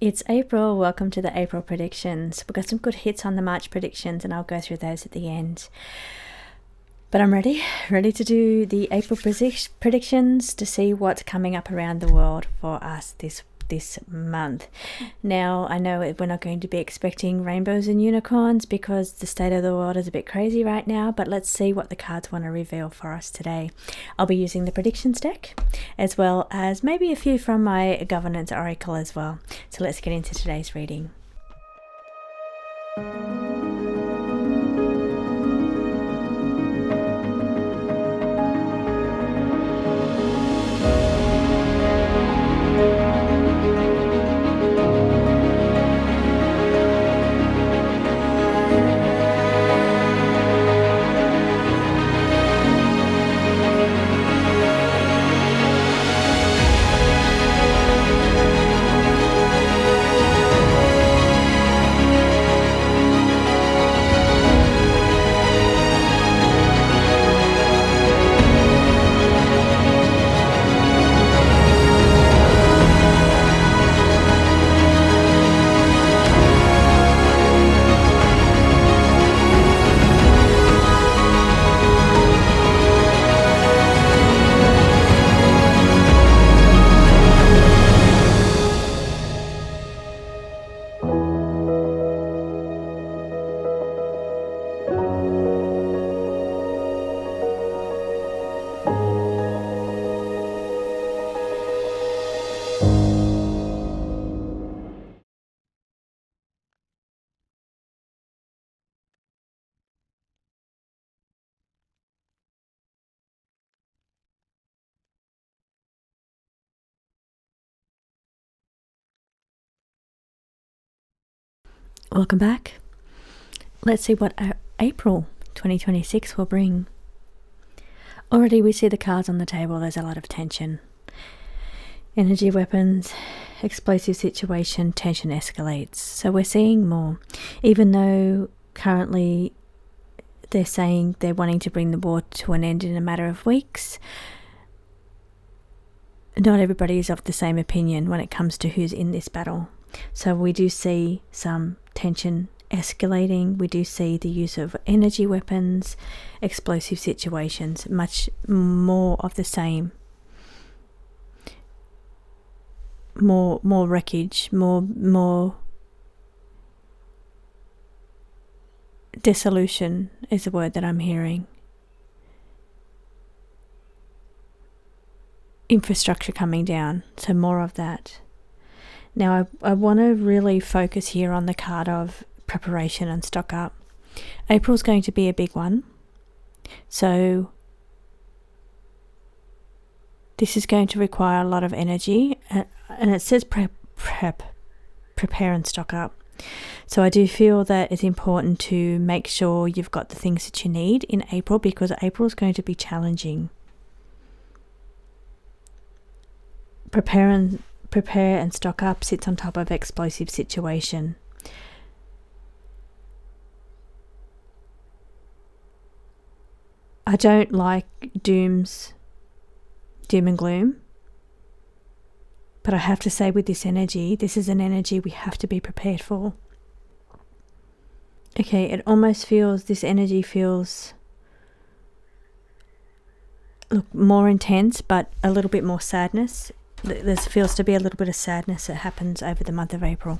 It's April. Welcome to the April predictions. We've got some good hits on the March predictions and I'll go through those at the end. But I'm ready to do the April predictions to see what's coming up around the world for us this month. Now, I know we're not going to be expecting rainbows and unicorns because the state of the world is a bit crazy right now, but let's see what the cards want to reveal for us today. I'll be using the predictions deck as well as maybe a few from my governance oracle as well. So let's get into today's reading. Welcome back. Let's see what April 2026 will bring. Already we see the cards on the table. There's a lot of tension. Energy weapons, explosive situation, tension escalates. So we're seeing more. Even though currently they're saying they're wanting to bring the war to an end in a matter of weeks, not everybody is of the same opinion when it comes to who's in this battle. So we do see some tension escalating. We do see the use of energy weapons, explosive situations, much more of the same. More wreckage, more dissolution is the word that I'm hearing. Infrastructure coming down, so more of that. Now, I want to really focus here on the card of preparation and stock up. April's going to be a big one. So this is going to require a lot of energy. And it says prepare and stock up. So I do feel that it's important to make sure you've got the things that you need in April, because April is going to be challenging. Prepare and stock up sits on top of explosive situation. I don't like doom and gloom, but I have to say with this energy, this is an energy we have to be prepared for. Okay, it almost feels, this energy feels more intense, but a little bit more sadness. There feels to be a little bit of sadness that happens over the month of April.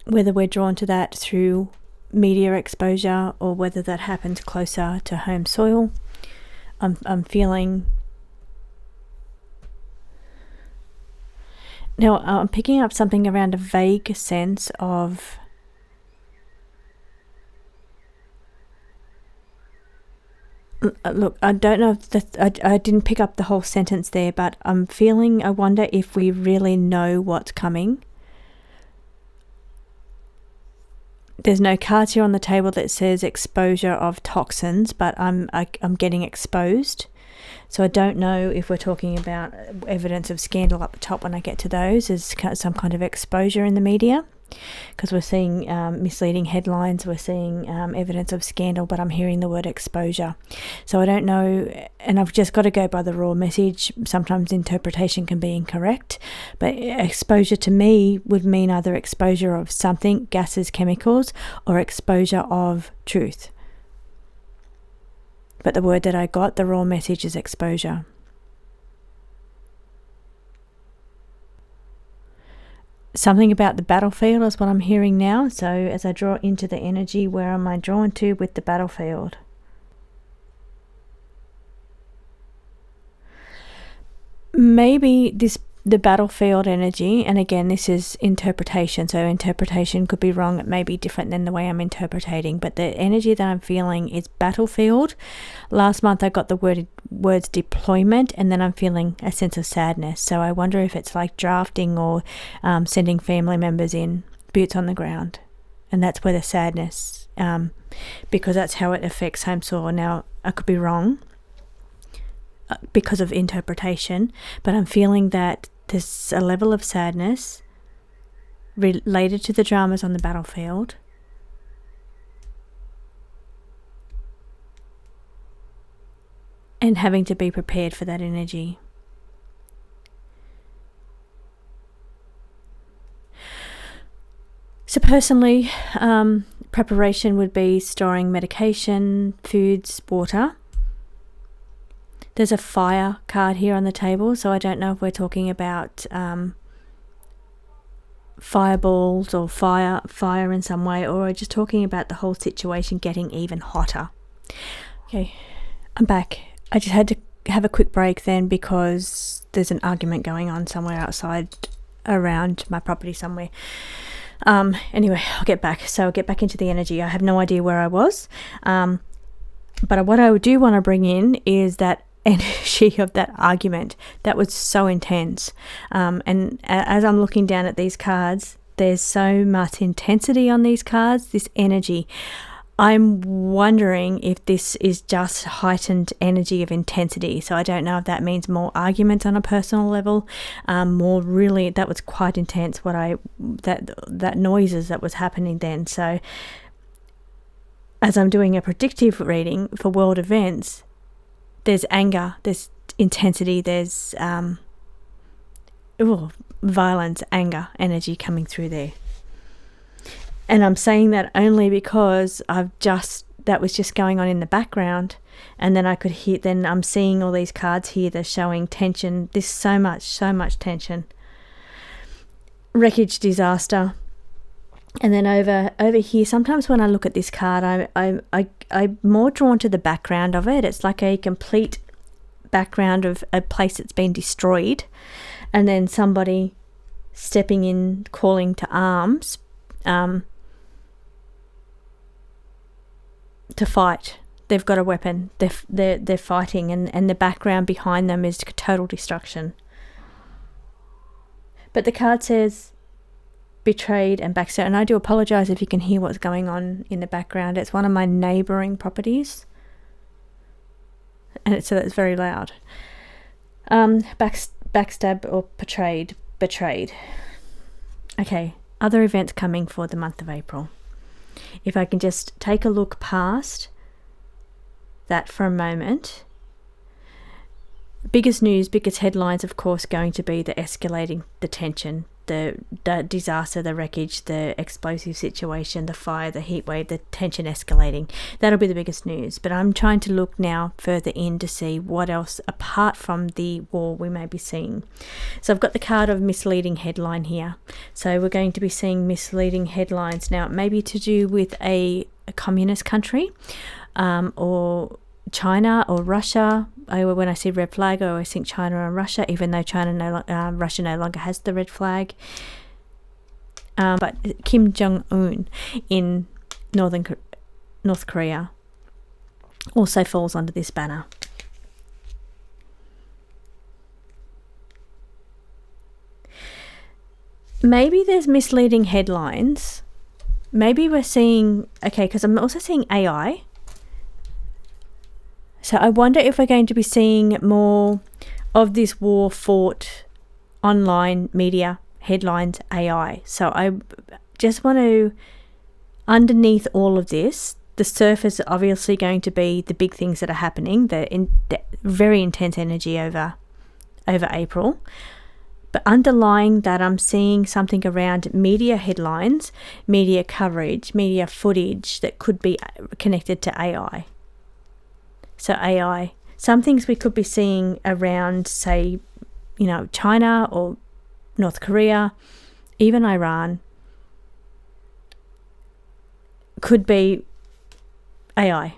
Whether we're drawn to that through media exposure or whether that happens closer to home soil, I'm feeling. Now, I'm picking up something around a vague sense of look, I don't know if that, I didn't pick up the whole sentence there, but I'm feeling, I wonder if we really know what's coming. There's no cards here on the table that says exposure of toxins, but I'm getting exposed. So I don't know if we're talking about evidence of scandal up the top when I get to those as some kind of exposure in the media. because we're seeing misleading headlines, we're seeing evidence of scandal, but I'm hearing the word exposure. So I don't know, and I've just got to go by the raw message. Sometimes interpretation can be incorrect, but exposure to me would mean either exposure of something, gases, chemicals, or exposure of truth. But the word that I got, the raw message, is exposure. Something about the battlefield is what I'm hearing now. So as I draw into the energy, where am I drawn to with the battlefield? Maybe the battlefield energy, and again, this is interpretation, so interpretation could be wrong. It may be different than the way I'm interpreting, but the energy that I'm feeling is battlefield. Last month I got the words deployment, and then I'm feeling a sense of sadness. So I wonder if it's like drafting or sending family members in, boots on the ground, and that's where the sadness, because that's how it affects home soil. Now I could be wrong because of interpretation, but I'm feeling that there's a level of sadness related to the dramas on the battlefield, and having to be prepared for that energy. So personally, preparation would be storing medication, foods, water. There's a fire card here on the table, so I don't know if we're talking about fireballs or fire in some way, or we're just talking about the whole situation getting even hotter. Okay, I'm back. I just had to have a quick break then because there's an argument going on somewhere outside around my property somewhere. Anyway, I'll get back. So I'll get back into the energy. I have no idea where I was. But what I do want to bring in is that energy of that argument that was so intense, and as I'm looking down at these cards, there's so much intensity on these cards, this energy. I'm wondering if this is just heightened energy of intensity. So I don't know if that means more argument on a personal level, more really, that was quite intense that noises that was happening then. So as I'm doing a predictive reading for world events, there's anger, there's intensity, there's violence, anger, energy coming through there. And I'm saying that only because that was just going on in the background, and then I could hear, then I'm seeing all these cards here, they're showing tension. There's so much tension. Wreckage, disaster. And then over here, sometimes when I look at this card, I'm more drawn to the background of it. It's like a complete background of a place that's been destroyed, and then somebody stepping in, calling to arms, to fight. They've got a weapon. They're fighting, and the background behind them is total destruction. But the card says betrayed and backstabbed, and I do apologize if you can hear what's going on in the background. It's one of my neighbouring properties, and so that's very loud. Backstab or betrayed. Okay, other events coming for the month of April. If I can just take a look past that for a moment. Biggest news, biggest headlines, of course, going to be the escalating, the tension, the disaster, the wreckage, the explosive situation, the fire, the heat wave, the tension escalating. That'll be the biggest news. But I'm trying to look now further in to see what else, apart from the war, we may be seeing. So I've got the card of misleading headline here. So we're going to be seeing misleading headlines. Now, it may be to do with a communist country, or China or Russia. When I see red flag, I always think China and Russia, even though Russia no longer has the red flag. But Kim Jong-un in North Korea also falls under this banner. Maybe there's misleading headlines. Maybe we're seeing, because I'm also seeing AI. So I wonder if we're going to be seeing more of this war fought online media, headlines, AI. So just want to, underneath all of this, the surface is obviously going to be the big things that are happening, the very intense energy over April. But underlying that, I'm seeing something around media headlines, media coverage, media footage that could be connected to AI. So AI, some things we could be seeing around, say, China or North Korea, even Iran, could be AI.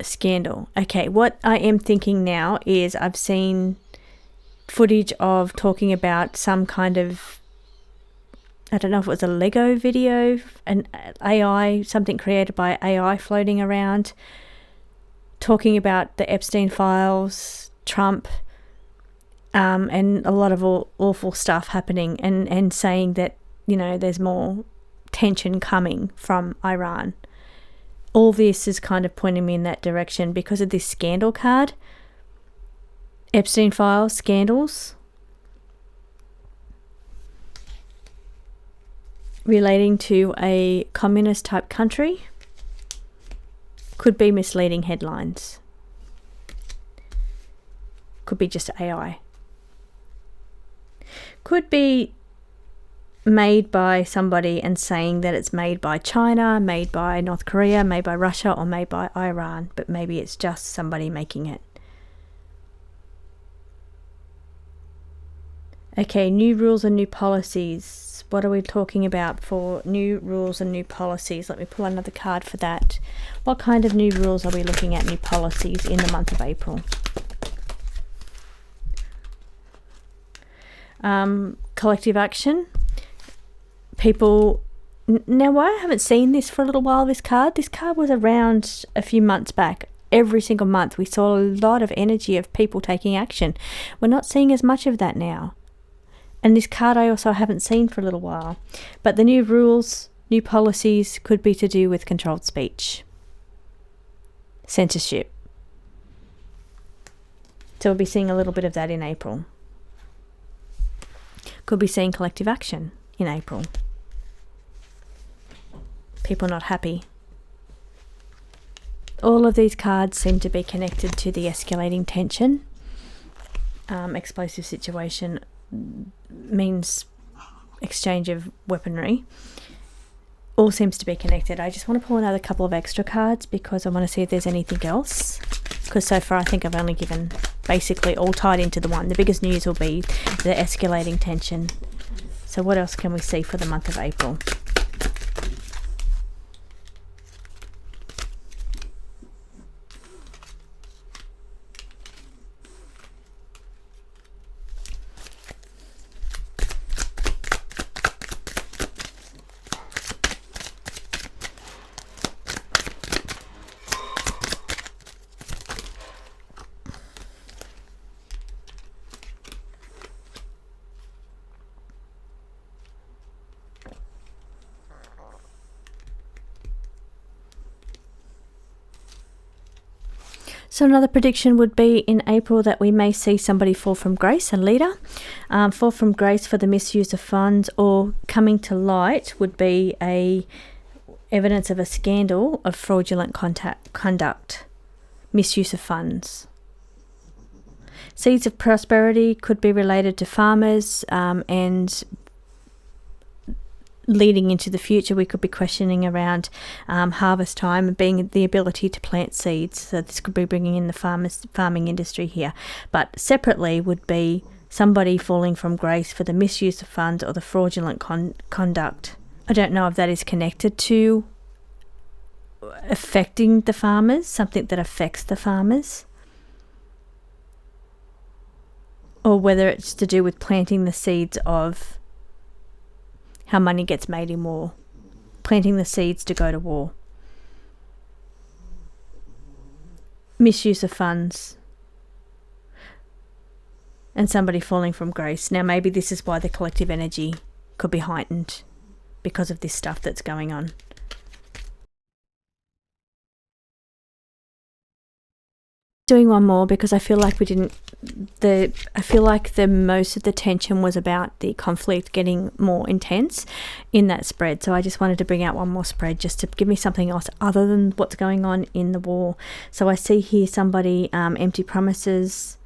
Scandal. Okay, what I am thinking now is I've seen footage of talking about some kind of, I don't know if it was a Lego video, an AI, something created by AI floating around, talking about the Epstein files, Trump, and a lot of awful stuff happening, and saying that, there's more tension coming from Iran. All this is kind of pointing me in that direction because of this scandal card. Epstein files, scandals relating to a communist type country could be misleading headlines. Could be just AI. Could be made by somebody and saying that it's made by China, made by North Korea, made by Russia, or made by Iran, but maybe it's just somebody making it. Okay, new rules and new policies. What are we talking about for new rules and new policies? Let me pull another card for that. What kind of new rules are we looking at, new policies in the month of April? Collective action. People, now why I haven't seen this for a little while, this card was around a few months back. Every single month we saw a lot of energy of people taking action. We're not seeing as much of that now. And this card I also haven't seen for a little while. But the new rules, new policies could be to do with controlled speech, censorship. So we'll be seeing a little bit of that in April. Could be seeing collective action in April. People not happy. All of these cards seem to be connected to the escalating tension. Explosive situation means exchange of weaponry. All seems to be connected. I just want to pull another couple of extra cards because I want to see if there's anything else. Because so far I think I've only given basically all tied into the one. The biggest news will be the escalating tension. So what else can we see for the month of April? So another prediction would be in April that we may see somebody fall from grace, a leader, fall from grace for the misuse of funds, or coming to light would be a evidence of a scandal of fraudulent conduct, misuse of funds. Seeds of prosperity could be related to farmers, and leading into the future we could be questioning around harvest time and being the ability to plant seeds. So this could be bringing in the farming industry here. But separately would be somebody falling from grace for the misuse of funds or the fraudulent conduct. I don't know if that is connected to affecting the farmers, something that affects the farmers, or whether it's to do with planting the seeds of how money gets made in war, planting the seeds to go to war. Misuse of funds and somebody falling from grace. Now maybe this is why the collective energy could be heightened because of this stuff that's going on. Doing one more because I feel like I feel like the most of the tension was about the conflict getting more intense in that spread. So I just wanted to bring out one more spread just to give me something else other than what's going on in the war. So I see here somebody, empty promises,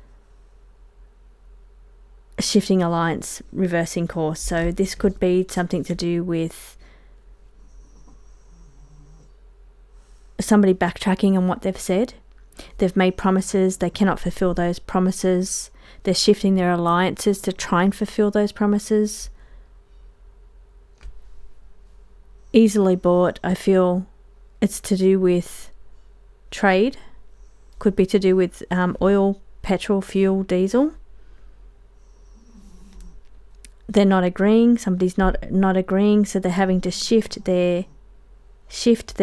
shifting alliance, reversing course. So this could be something to do with somebody backtracking on what they've said. They've made promises, they cannot fulfill those promises. They're shifting their alliances to try and fulfill those promises. Easily bought, I feel it's to do with trade. Could be to do with oil, petrol, fuel, diesel. They're not agreeing, somebody's not agreeing, so they're having to shift their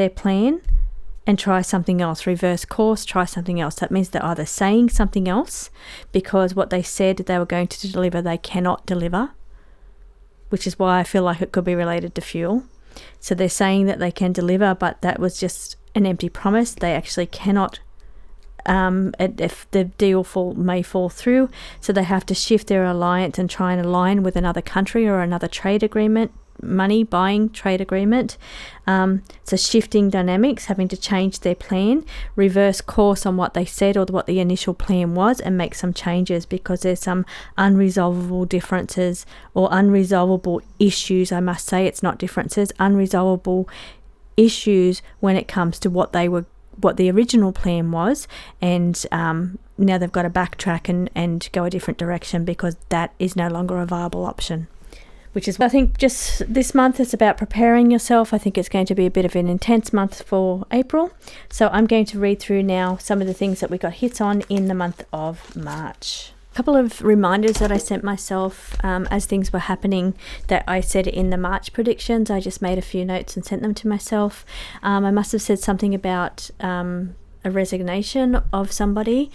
plan and try something else, reverse course, try something else. That means they're either saying something else because what they said they were going to deliver, they cannot deliver, which is why I feel like it could be related to fuel. So they're saying that they can deliver, but that was just an empty promise. They actually cannot, if the deal may fall through, so they have to shift their alliance and try and align with another country or another trade agreement, money buying trade agreement. So shifting dynamics, having to change their plan, reverse course on what they said or what the initial plan was, and make some changes because there's some unresolvable differences or unresolvable issues. I must say, it's not differences, unresolvable issues when it comes to what the original plan was, and now they've got to backtrack and go a different direction because that is no longer a viable option. Which is, I think, just this month it's about preparing yourself. I think it's going to be a bit of an intense month for April. So I'm going to read through now some of the things that we got hits on in the month of March. A couple of reminders that I sent myself as things were happening that I said in the March predictions. I just made a few notes and sent them to myself. I must have said something about a resignation of somebody.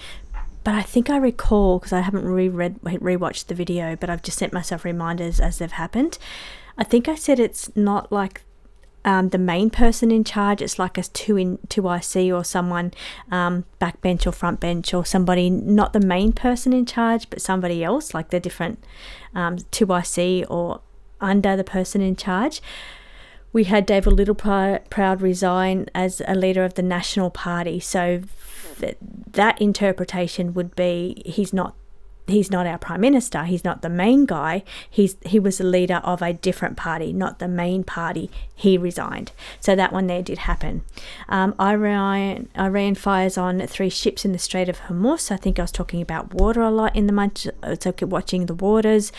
But I think I recall, because I haven't rewatched the video, but I've just sent myself reminders as they've happened. I think I said it's not like the main person in charge. It's like a 2IC or someone backbench or front bench or somebody, not the main person in charge, but somebody else, like the different 2IC or under the person in charge. We had David Littleproud resign as a leader of the National Party. So that interpretation would be he's not our Prime Minister, he's not the main guy, he was the leader of a different party, not the main party. He resigned. So that one there did happen. Iran fires on 3 ships in the Strait of Hormuz. I think I was talking about water a lot in the month, so watching the waters,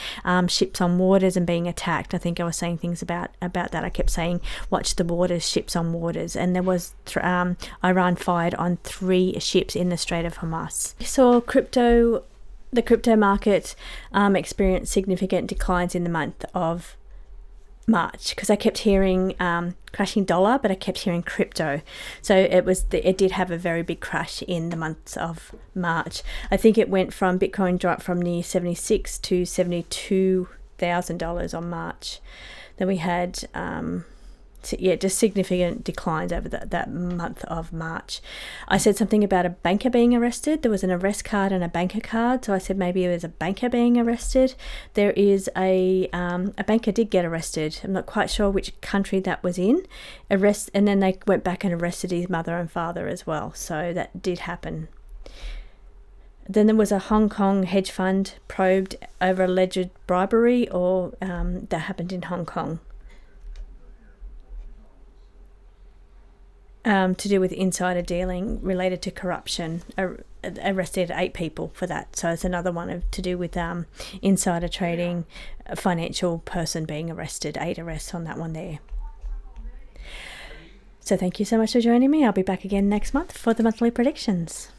ships on waters and being attacked. I think I was saying things about that. I kept saying watch the waters, ships on waters, and there was Iran fired on 3 ships in the Strait of Hormuz. We saw the crypto market experienced significant declines in the month of March because I kept hearing crashing dollar, but I kept hearing crypto. So it did have a very big crash in the month of March. I think it went from Bitcoin dropped from near $76,000 to $72,000 on March. Then we had just significant declines over that month of March. I said something about a banker being arrested. There was an arrest card and a banker card, so I said maybe there's a banker being arrested. There is a banker did get arrested. I'm not quite sure which country that was in. And then they went back and arrested his mother and father as well. So that did happen. Then there was a Hong Kong hedge fund probed over alleged bribery that happened in Hong Kong. To do with insider dealing related to corruption, arrested 8 people for that. So it's another one to do with insider trading, a financial person being arrested, 8 arrests on that one there. So thank you so much for joining me. I'll be back again next month for the monthly predictions.